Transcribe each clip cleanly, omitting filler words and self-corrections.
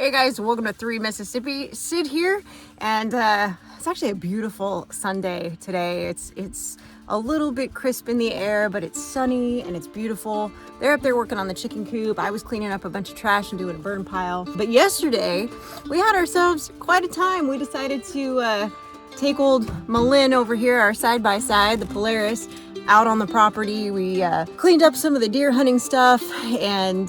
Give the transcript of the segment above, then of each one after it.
Hey guys, welcome to 3 Mississippi. Sid here, and it's actually a beautiful Sunday today. It's a little bit crisp in the air, but it's sunny and it's beautiful. They're up there working on the chicken coop. I was cleaning up a bunch of trash and doing a burn pile. But yesterday, we had ourselves quite a time. We decided to take old Malin over here, our side-by-side, the Polaris, out on the property. We cleaned up some of the deer hunting stuff and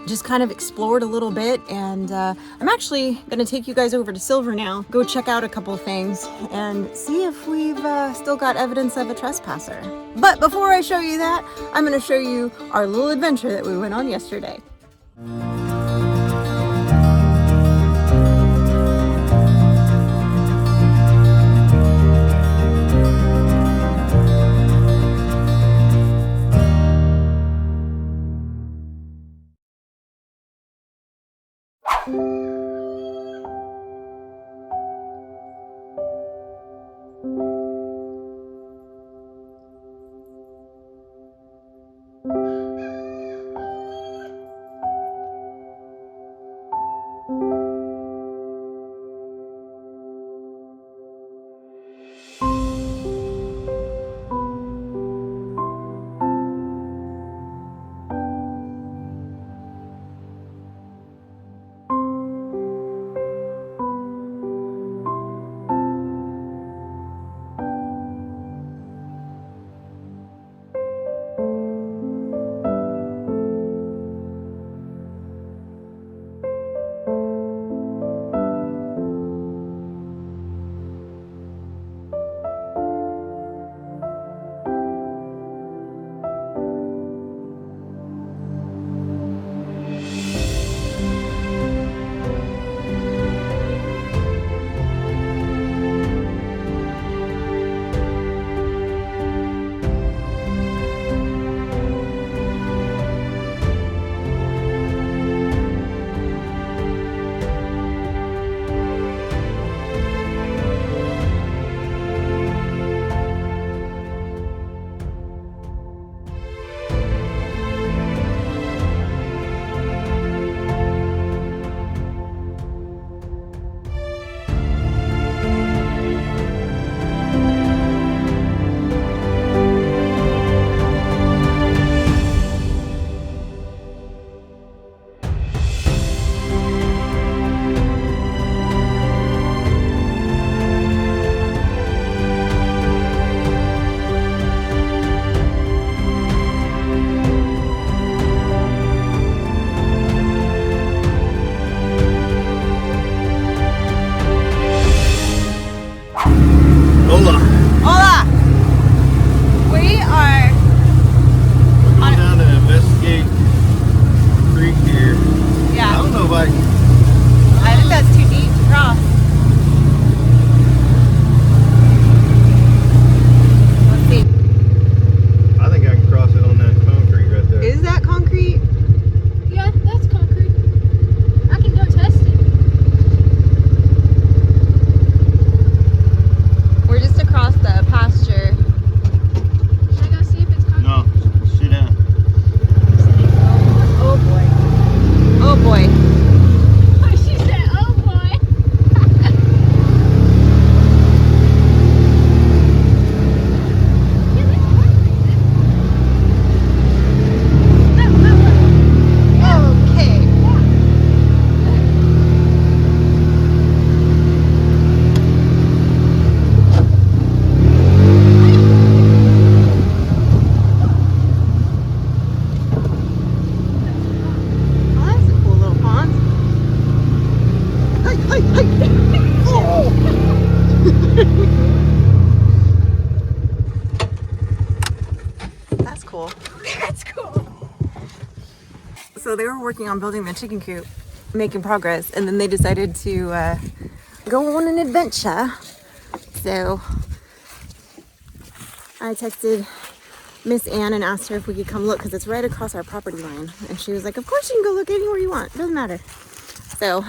just kind of explored a little bit, and I'm actually going to take you guys over to Silver now, go check out a couple of things and see if we've still got evidence of a trespasser. But before I show you that, I'm going to show you our little adventure that we went on yesterday. That's cool. That's cool. So they were working on building the chicken coop, making progress, and then they decided to go on an adventure. So I texted Miss Ann and asked her if we could come look, because it's right across our property line. And she was like, of course you can go look anywhere you want. Doesn't matter. So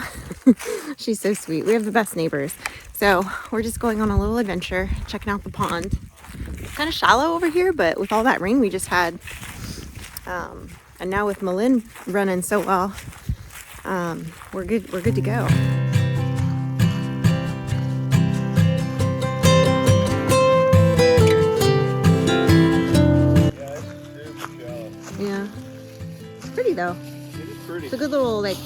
she's so sweet. We have the best neighbors. So we're just going on a little adventure, checking out the pond. It's kind of shallow over here, but with all that rain we just had, and now with Malin running so well, we're good. We're good to go. Yeah, it's pretty though. It is pretty. It's a good little like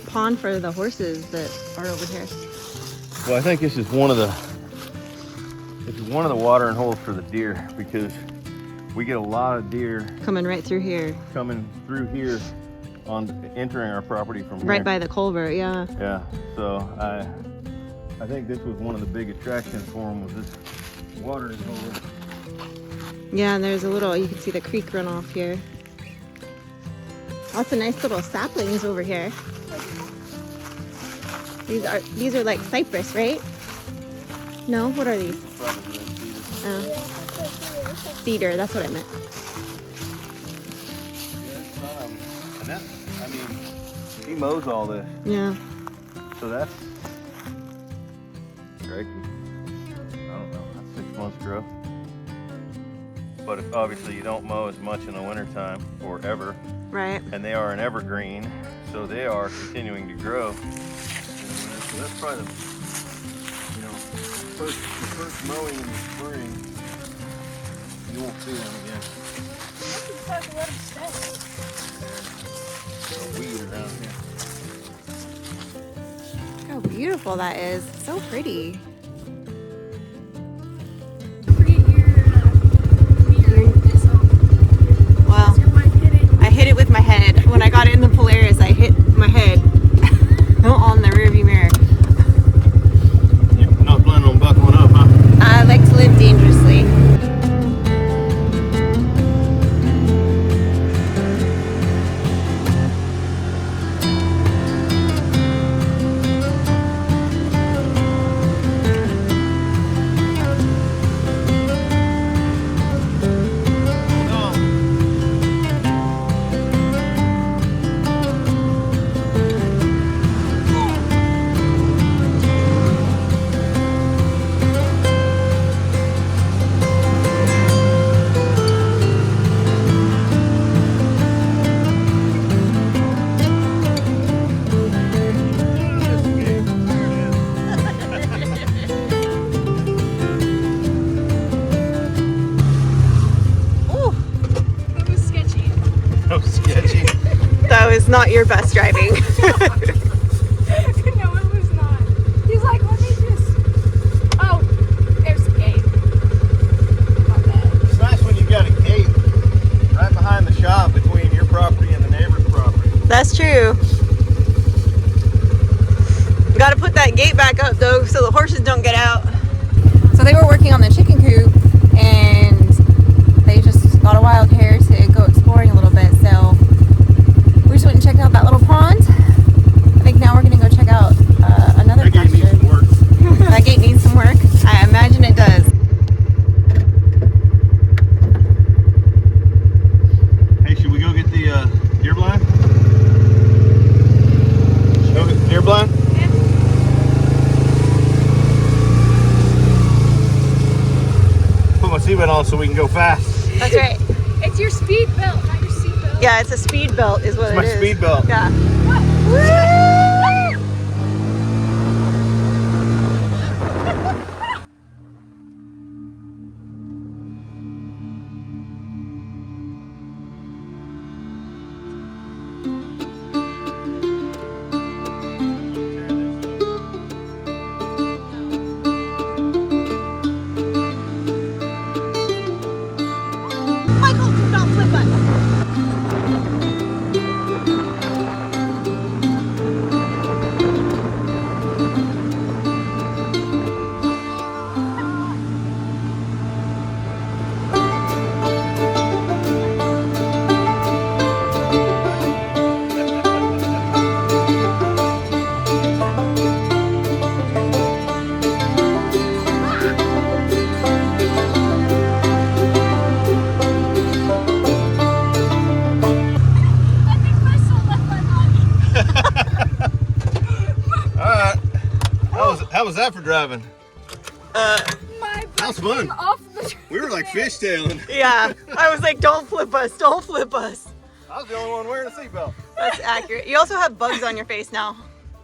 pond for the horses that are over here. Well, I think this is one of the watering holes for the deer, because we get a lot of deer Coming right through here. Coming through here on entering our property from Right here. by the culvert, yeah. Yeah, so I think this was one of the big attractions for them, was this watering hole. Yeah, and there's a little, you can see the creek run off here. Lots of nice little saplings over here. These are like cypress, right? No, what are these? Cedar, that's what I meant. And that, I mean, he mows all this. Yeah. So that's, Greg, I don't know, that's 6 months growth. But obviously you don't mow as much in the wintertime or ever. Right. And they are an evergreen, so they are continuing to grow. So that's probably the, first mowing in the spring, you won't see them again. There's a weed around here. Look how beautiful that is. So pretty. Well, I hit it with my head. When I got in the Polaris, I hit my head on the rearview mirror. You're not planning on buckling up, huh? I like to live dangerously. That was not your best driving. No, it was not. He's like, let me just. Oh, there's a gate. It's nice when you got a gate right behind the shop between your property and the neighbor's property. That's true. Got to put that gate back up though, so the horses don't get out. So they were working on the chicken coop, and they just got a wild hair to go exploring a little bit. So we just went and checked out that little pond. I think now we're gonna go check out another That gate needs some work. That gate needs some work. I imagine it does. Hey, should we go get the deer blind? Go get the deer blind? Put my seatbelt on so we can go fast. That's right. It's your speed belt, not your seat belt. Yeah, it's a speed belt is what It's my it is. speed belt. Yeah. Michael, don't flip us. How was that for driving? My That was butt fun. came off the We were like fishtailing. Yeah, I was like, don't flip us, don't flip us. I was the only one wearing a seatbelt. That's accurate. You also have bugs on your face now.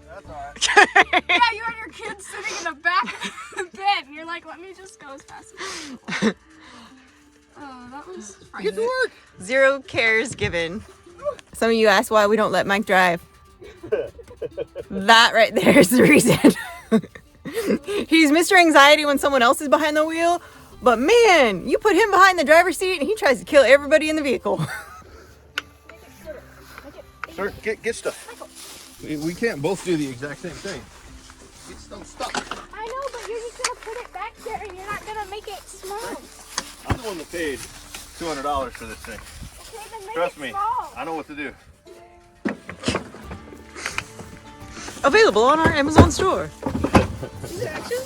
That's alright. Yeah, you and your kids sitting in the back of the bed, and you're like, let me just go as fast as possible. Oh, that was frightening. Get to work. 0 cares given. Some of you asked why we don't let Mike drive. That right there is the reason. He's Mr. Anxiety when someone else is behind the wheel, but man, you put him behind the driver's seat and he tries to kill everybody in the vehicle. Sir, get stuff. We can't both do the exact same thing. Get stuff stuck. I know, but you're just gonna put it back there, and you're not gonna make it small. I'm the one that paid $200 for this thing. Okay, then make Trust it me, small. I know what to do. Available on our Amazon store. Is it actually?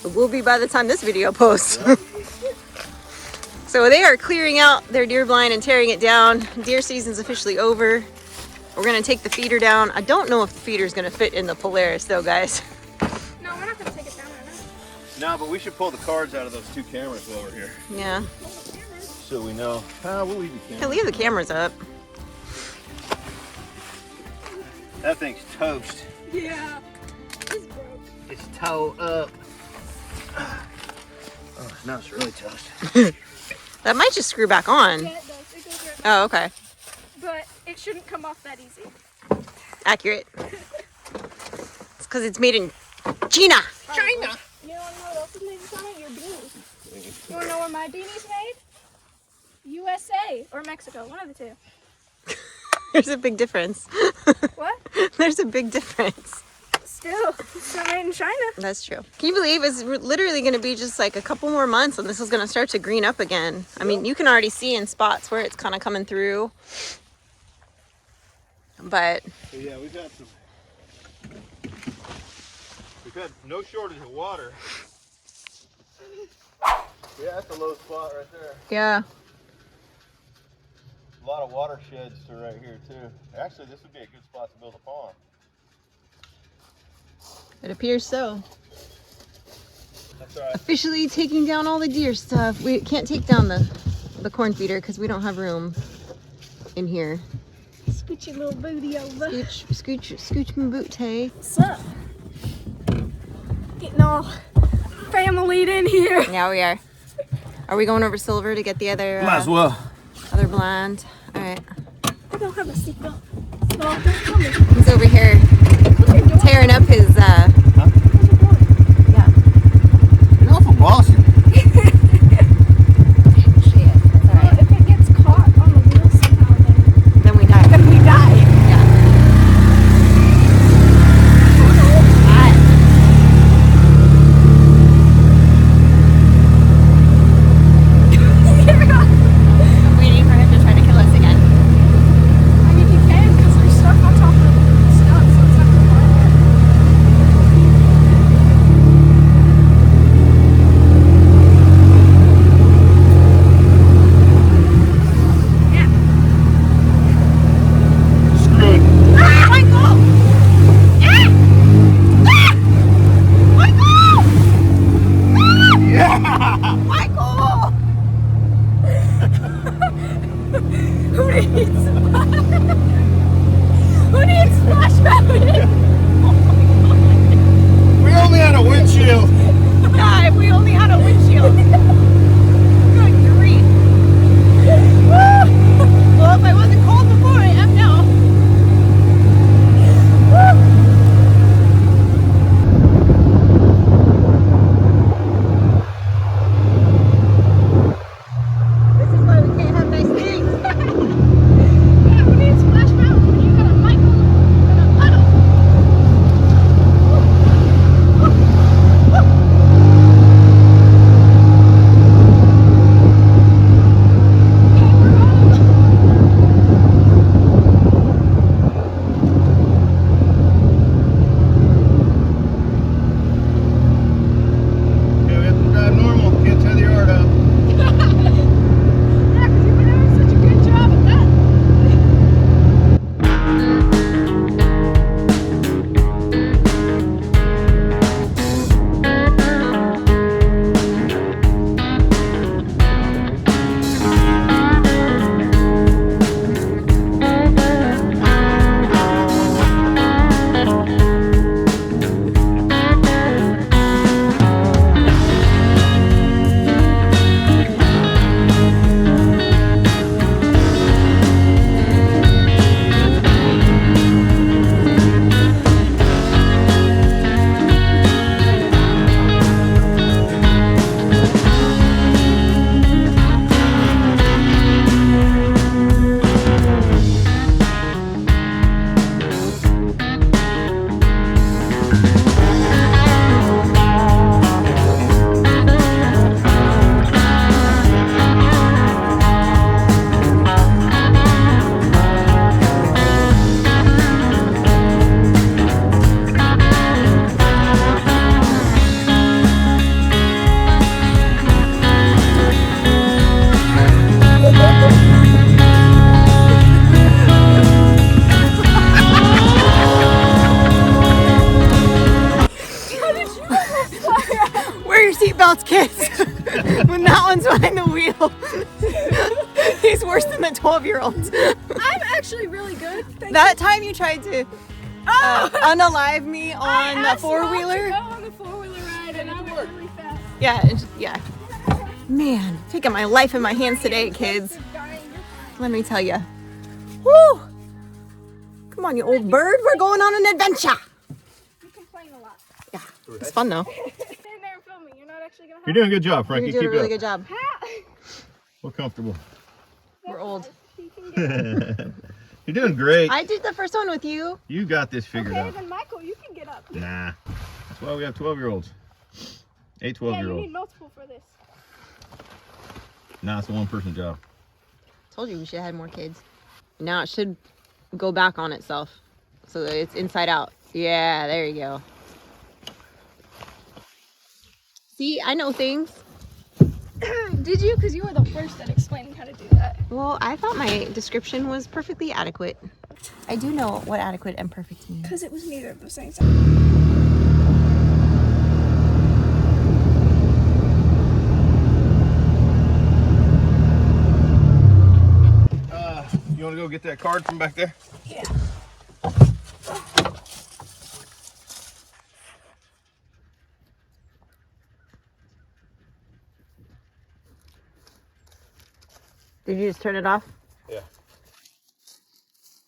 It will be by the time this video posts. So they are clearing out their deer blind and tearing it down. Deer season's officially over. We're gonna take the feeder down. I don't know if the feeder's gonna fit in the Polaris though, guys. No, we're not gonna take it down right now. No, but we should pull the cards out of those 2 cameras while we're here. Yeah. So we know. We'll leave the Can camera. leave the cameras up. That thing's toast. Yeah. It's broke. It's toe up. Oh, now it's really toast. That might just screw back on. Yeah, it does. It goes right back. Oh, okay. But it shouldn't come off that easy. Accurate. It's because it's made in China. China. You wanna know what else is made in China? Your beanies. You wanna know where my beanie's made? USA or Mexico, one of the two. There's a big difference. What? There's a big difference. Still, it's still made in China. That's true. Can you believe it's literally going to be just like a couple more months and this is going to start to green up again? I mean, you can already see in spots where it's kind of coming through. But So yeah, we've had no shortage of water. Yeah, that's a low spot right there. yeah, A lot of watersheds to right here too. Actually, this would be a good spot to build a pond. it appears so. That's all right. Officially taking down all the deer stuff. We can't take down the corn feeder because we don't have room in here. Scooch your little booty over. Scooch my boot, hey. What's up? Getting all familyed in here. Yeah, we are. Are we going over Silver to get the other Might as well. other blind? All right. I don't have a seatbelt. So don't come here. He's over here What are you doing? tearing up his yeah. You're awful bossy. Shit, that's all right. If it gets caught on the wheel somehow, Then we die. then we die. Yeah. Alright. I'm waiting for him to try to kill us again. I mean, you can because there's stuff on top of else, kids. When that one's behind the wheel, he's worse than the 12-year-old. I'm actually really good. That time you tried to unalive me on the four-wheeler. On the four-wheeler ride, and I went really fast. Yeah. Man, taking my life in my hands today, kids. Let me tell you. Woo! Come on, you old bird. We're going on an adventure. You complain a lot. Yeah, it's fun though. Stand there and film me. You're not actually gonna. You're doing a good job, Frankie. You're doing a Keep really it good job. We're comfortable. We're old. You're doing great. I did the first one with you. You got this figured Okay, out. then Michael, you can get up. Nah. That's why we have 12-year-olds. 8 Yeah, you 12-year-olds. need multiple for this. Nah, it's a one-person job. Told you we should have had more kids. Now it should go back on itself so that it's inside out. Yeah, there you go. See, I know things. Did you? Because you were the first at explaining how to do that. Well, I thought my description was perfectly adequate. I do know what adequate and perfect means. Because it was neither of the same thing. You want to go get that card from back there? Yeah. Did you just turn it off? Yeah. Are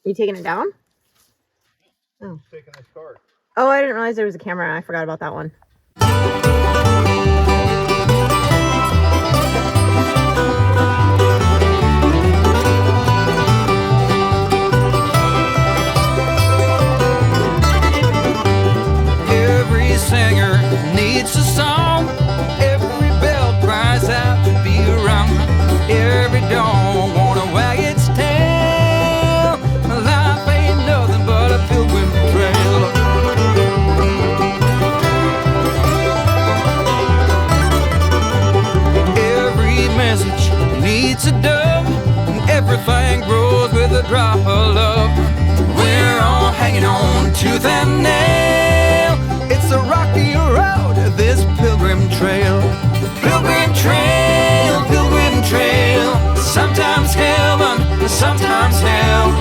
you taking it down? Oh. Taking this card. Oh, I didn't realize there was a camera. I forgot about that one. Every singer needs a song. Every bell cries out to be around. Every dog wanna wag its tail. Life ain't nothing but a pilgrim trail. Every message needs a dove. Everything grows with a drop of love. We're all hanging on tooth and nail. It's a rocky road, this pilgrim trail. Pilgrim trail, pilgrim trail. Sometimes heaven, sometimes hell.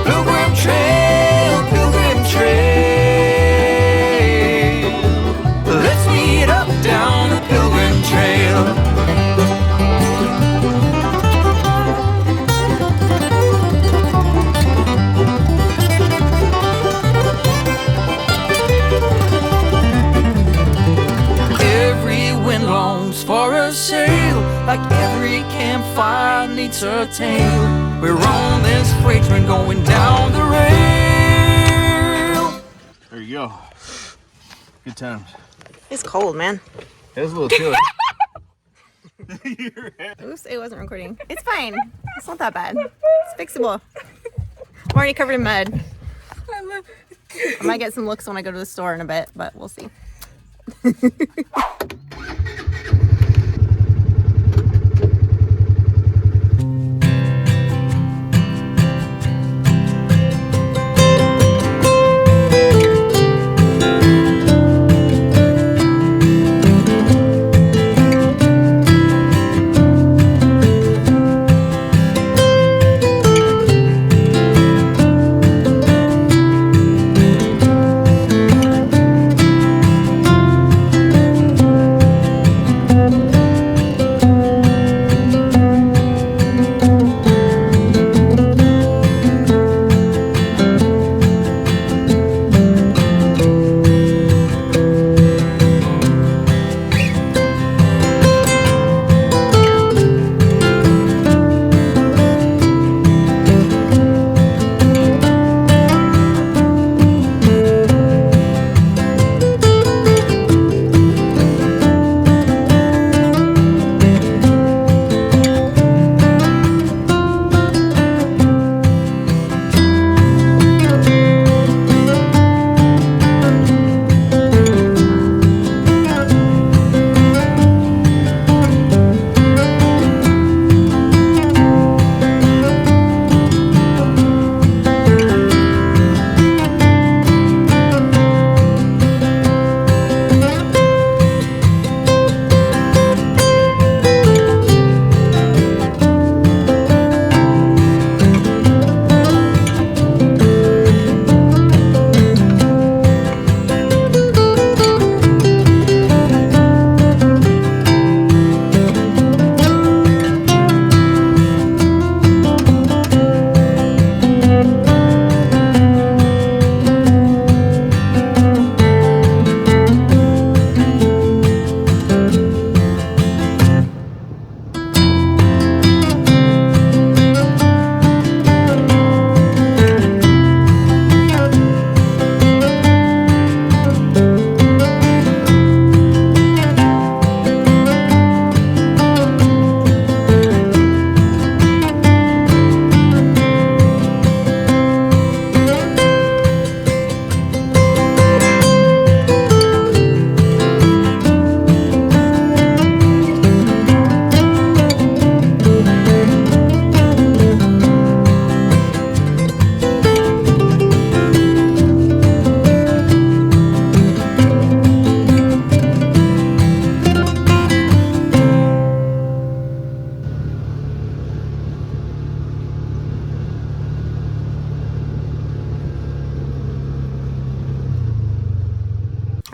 Pilgrim trail, pilgrim trail. Let's meet up down the pilgrim trail. For a sail, like every campfire needs a tale. We're on this freight train going down the rail. There you go. Good times. It's cold, man. It was a little chilly. Oops, it wasn't recording. It's fine. It's not that bad. It's fixable. I'm already covered in mud. I might get some looks when I go to the store in a bit, but we'll see.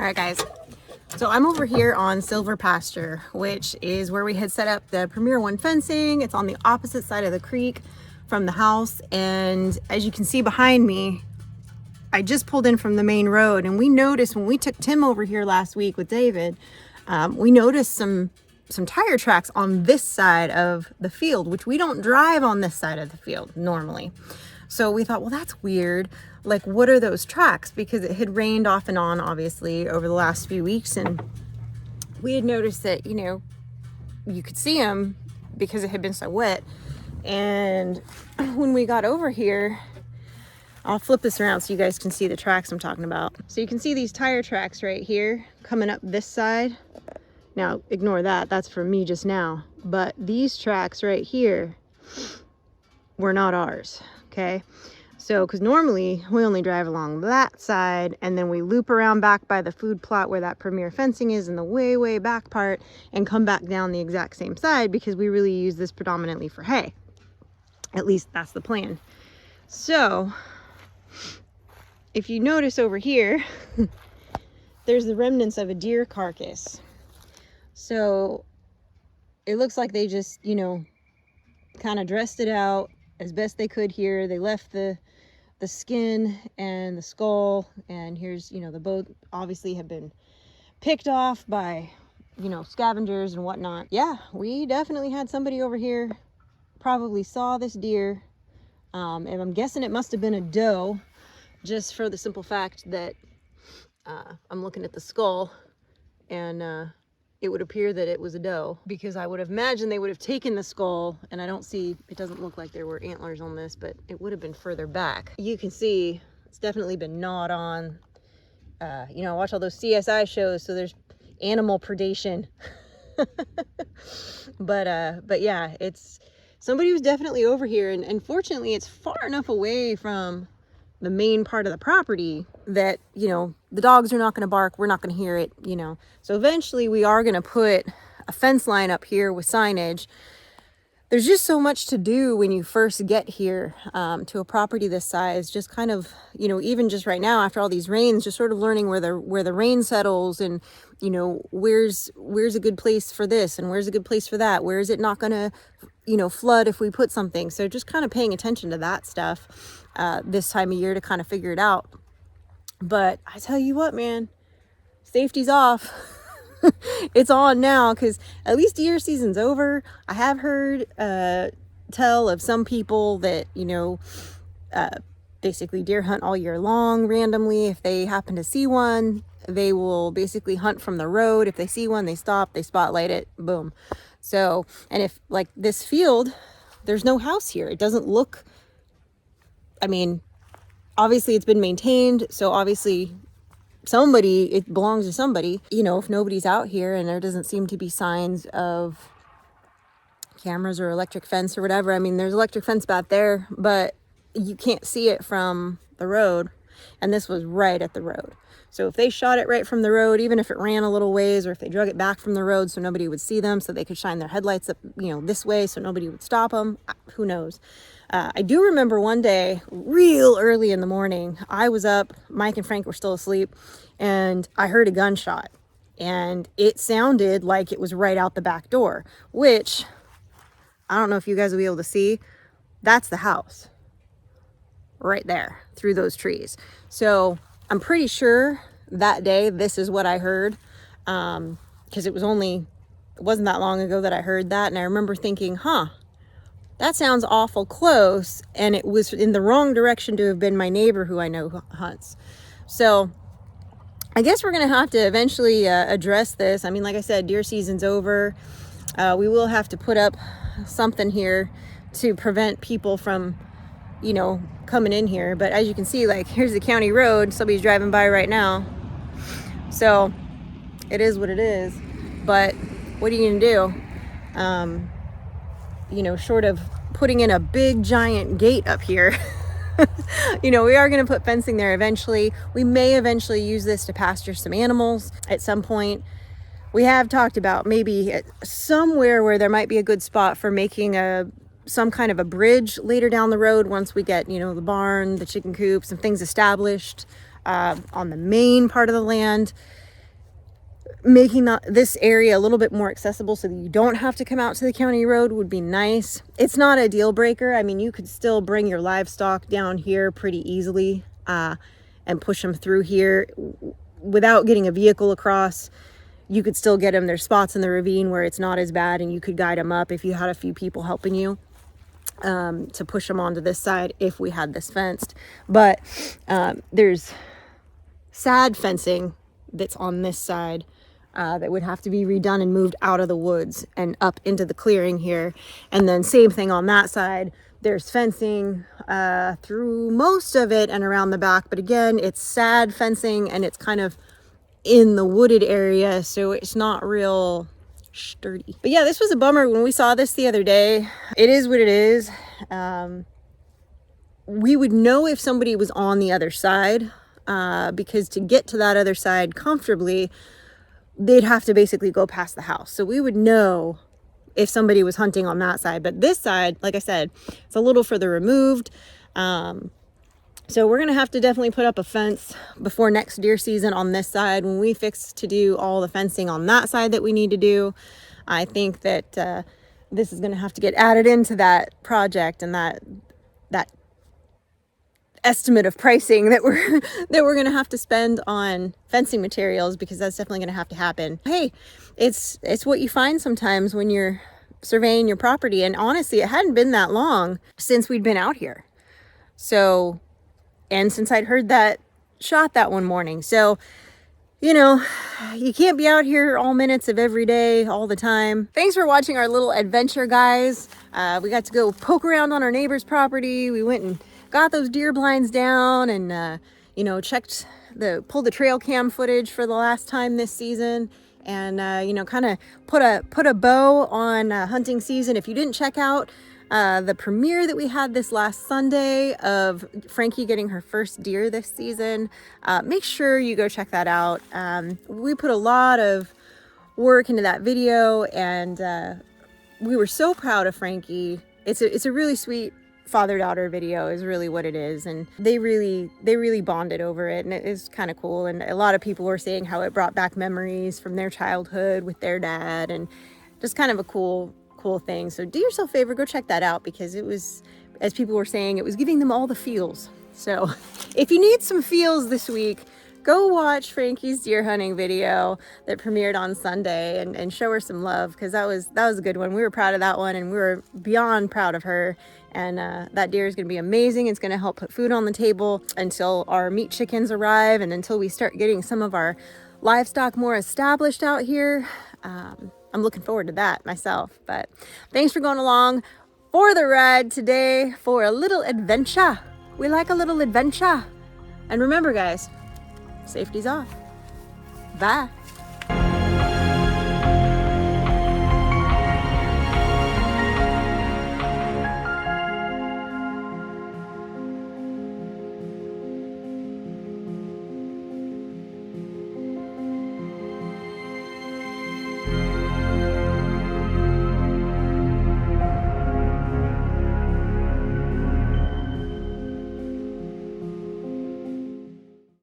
All right, guys. So I'm over here on Silver Pasture, which is where we had set up the Premier One fencing. It's on the opposite side of the creek from the house. And as you can see behind me, I just pulled in from the main road, and we noticed when we took Tim over here last week with David, we noticed some tire tracks on this side of the field, which we don't drive on this side of the field normally. So we thought, well, that's weird. Like, what are those tracks? Because it had rained off and on, obviously, over the last few weeks. And we had noticed that, you know, you could see them because it had been so wet. And when we got over here, I'll flip this around so you guys can see the tracks I'm talking about. So you can see these tire tracks right here coming up this side. Now, ignore that. That's for me just now. But these tracks right here were not ours, okay? So, because normally we only drive along that side, and then we loop around back by the food plot where that Premier fencing is in the way, way back part, and come back down the exact same side because we really use this predominantly for hay. At least that's the plan. So, if you notice over here, there's the remnants of a deer carcass. So it looks like they just, you know, kind of dressed it out as best they could here. They left the skin and the skull, and here's, you know, the both obviously have been picked off by, you know, scavengers and whatnot. Yeah, we definitely had somebody over here, probably saw this deer, and I'm guessing it must have been a doe, just for the simple fact that I'm looking at the skull, and it would appear that it was a doe, because I would have imagined they would have taken the skull, and I don't see, it doesn't look like there were antlers on this, but it would have been further back. You can see it's definitely been gnawed on. You know, I watch all those CSI shows, so there's animal predation. But yeah, it's somebody was definitely over here, and fortunately it's far enough away from the main part of the property that, you know, the dogs are not going to bark, we're not going to hear it, you know. So eventually we are going to put a fence line up here with signage. There's just so much to do when you first get here to a property this size. Just kind of, you know, even just right now after all these rains, just sort of learning where the rain settles, and, you know, where's a good place for this and where's a good place for that, where is it not going to, you know, flood if we put something. So just kind of paying attention to that stuff this time of year to kind of figure it out. But I tell you what, man, safety's off. It's on now, because at least deer season's over. I have heard tell of some people that, you know, basically deer hunt all year long randomly. If they happen to see one, they will basically hunt from the road. If they see one, they stop, they spotlight it, boom. So, and if, like, this field, there's no house here. It doesn't look, I mean, obviously it's been maintained, so obviously it belongs to somebody. You know, if nobody's out here and there doesn't seem to be signs of cameras or electric fence or whatever. I mean, there's electric fence back there, but you can't see it from the road, and this was right at the road. So if they shot it right from the road, even if it ran a little ways, or if they drug it back from the road so nobody would see them, so they could shine their headlights up, you know, this way so nobody would stop them, who knows. I do remember one day, real early in the morning, I was up, Mike and Frank were still asleep, and I heard a gunshot. And it sounded like it was right out the back door, which, I don't know if you guys will be able to see, that's the house. Right there, through those trees. So, I'm pretty sure that day, this is what I heard, because it wasn't that long ago that I heard that, and I remember thinking, that sounds awful close, and it was in the wrong direction to have been my neighbor who I know hunts. So I guess we're going to have to eventually address this. I mean, like I said, deer season's over. We will have to put up something here to prevent people from, you know, coming in here. But as you can see, like, here's the county road. Somebody's driving by right now. So it is what it is. But what are you going to do? You know, short of putting in a big giant gate up here, you know, we are going to put fencing there eventually. We may eventually use this to pasture some animals at some point. We have talked about maybe somewhere where there might be a good spot for making some kind of a bridge later down the road, once we get, you know, the barn, the chicken coop, some things established on the main part of the land. making this area a little bit more accessible so that you don't have to come out to the county road would be nice. It's not a deal breaker. I mean, you could still bring your livestock down here pretty easily and push them through here without getting a vehicle across. You could still get them. There's spots in the ravine where it's not as bad, and you could guide them up if you had a few people helping you to push them onto this side if we had this fenced. But there's sad fencing that's on this side that would have to be redone and moved out of the woods and up into the clearing here. And then same thing on that side. There's fencing through most of it and around the back, but again, it's sad fencing and it's kind of in the wooded area, so it's not real sturdy. But yeah, this was a bummer when we saw this the other day. It is what it is. We would know if somebody was on the other side because to get to that other side comfortably, they'd have to basically go past the house. So we would know if somebody was hunting on that side. But this side, like I said, it's a little further removed. So we're going to have to definitely put up a fence before next deer season on this side. When we fix to do all the fencing on that side that we need to do, I think that this is going to have to get added into that project and that estimate of pricing that we're going to have to spend on fencing materials, because that's definitely going to have to happen. Hey, it's what you find sometimes when you're surveying your property. And honestly, it hadn't been that long since we'd been out here. So, and since I'd heard that shot that one morning. So, you know, you can't be out here all minutes of every day, all the time. Thanks for watching our little adventure, guys. We got to go poke around on our neighbor's property. We went and got those deer blinds down and, you know, pulled the trail cam footage for the last time this season. And, you know, kind of put a bow on hunting season. If you didn't check out the premiere that we had this last Sunday of Frankie getting her first deer this season, make sure you go check that out. We put a lot of work into that video, and we were so proud of Frankie. It's a really sweet father-daughter video is really what it is, and they really bonded over it, and it is kind of cool. And a lot of people were saying how it brought back memories from their childhood with their dad, and just kind of a cool thing. So do yourself a favor, go check that out, because it was, as people were saying, it was giving them all the feels. So if you need some feels this week, go watch Frankie's deer hunting video that premiered on Sunday and show her some love, because that was a good one. We were proud of that one, and we were beyond proud of her. And that deer is going to be amazing. It's going to help put food on the table until our meat chickens arrive and until we start getting some of our livestock more established out here. I'm looking forward to that myself. But thanks for going along for the ride today for a little adventure. We like a little adventure. And remember, guys, safety's off. Bye.